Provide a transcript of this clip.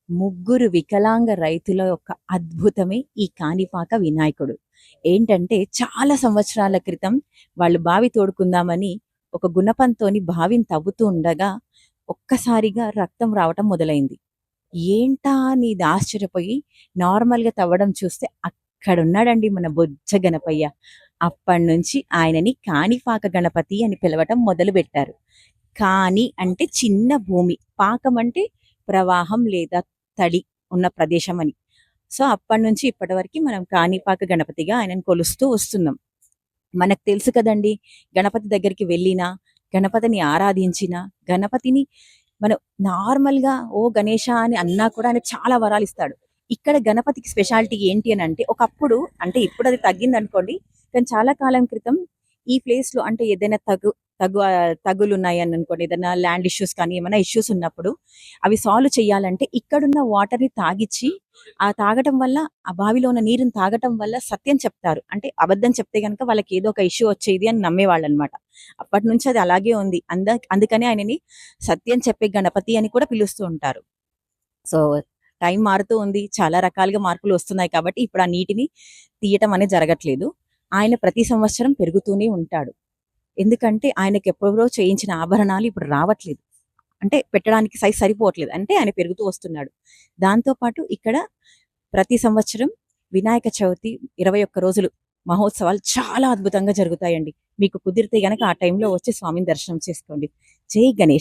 ముగ్గురు వికలాంగ రైతుల యొక్క అద్భుతమే ఈ కాణిపాక వినాయకుడు. ఏంటంటే చాలా సంవత్సరాల క్రితం వాళ్ళు బావి తోడుకుందామని ఒక గుణపంతోని బావిని తవ్వుతూ ఉండగా ఒక్కసారిగా రక్తం రావటం మొదలైంది. ఏంటా అని ఇది ఆశ్చర్యపోయి నార్మల్‌గా తవ్వడం చూస్తే అక్కడున్నాడండి మన బొజ్జ గణపయ్య. అప్పటినుంచి ఆయనని కాణిపాక గణపతి అని పిలవటం మొదలుపెట్టారు. కాని అంటే చిన్న భూమి, పాకం అంటే ప్రవాహం లేదా తడి ఉన్న ప్రదేశం అని. సో, అప్పటినుంచి ఇప్పటివరకి మనం కాణిపాక గణపతిగా ఆయనను కొలుస్తూ వస్తున్నాం. మనకు తెలుసు కదండీ! గణపతి దగ్గరికి వెళ్ళినా, గణపతిని ఆరాధించినా, గణపతిని మనం నార్మల్‌గా ఓ గణేష అని అన్నా కూడా ఆయన చాలా వరాలిస్తాడు. ఇక్కడ గణపతికి స్పెషాలిటీ ఏంటి అనంటే, ఒకప్పుడు అంటే ఇప్పుడది తగ్గిందనుకోండి. కానీ చాలా కాలం క్రితం ఈ ప్లేస్‌లో అంటే ఏదైనా తగులున్నాయననుకోండి, ఏదైనా ల్యాండ్ ఇష్యూస్ కానీ, ఏమైనా ఇష్యూస్ ఉన్నప్పుడు అవి సాల్వ్ చేయాలంటే ఇక్కడున్న వాటర్‌ని తాగిచ్చి, ఆ తాగటం వల్ల ఆ బావిలో ఉన్న నీరుని తాగటం వల్ల సత్యం చెప్తారు. అంటే అబద్ధం చెప్తే గనక వాళ్ళకి ఏదో ఒక ఇష్యూ వచ్చేది అని నమ్మేవాళ్ళనమాట. అప్పటినుంచి అది అలాగే ఉంది. అందుకనే ఆయనని సత్యం చెప్పే గణపతి అని కూడా పిలుస్తూ ఉంటారు. సో, టైం మారుతూ ఉంది. చాలా రకాలుగా మార్పులు వస్తున్నాయి కాబట్టి ఇప్పుడు ఆ నీటిని తీయటం అనేది జరగట్లేదు. ఆయన ప్రతి సంవత్సరం పెరుగుతూనే ఉంటాడు. ఎందుకంటే ఆయనకెప్పుడో చేయించిన ఆభరణాలు ఇప్పుడు రావట్లేదు. అంటే పెట్టడానికి సైజ్ సరిపోవట్లేదు. అంటే ఆయన పెరుగుతూ వస్తున్నాడు. దాంతో పాటు ఇక్కడ ప్రతి సంవత్సరం వినాయక చవితి 21 రోజులు మహోత్సవాలు చాలా అద్భుతంగా జరుగుతాయండి. మీకు కుదిరితే గనక ఆ టైంలో వచ్చి స్వామిని దర్శనం చేసుకోండి. జై గణేష్.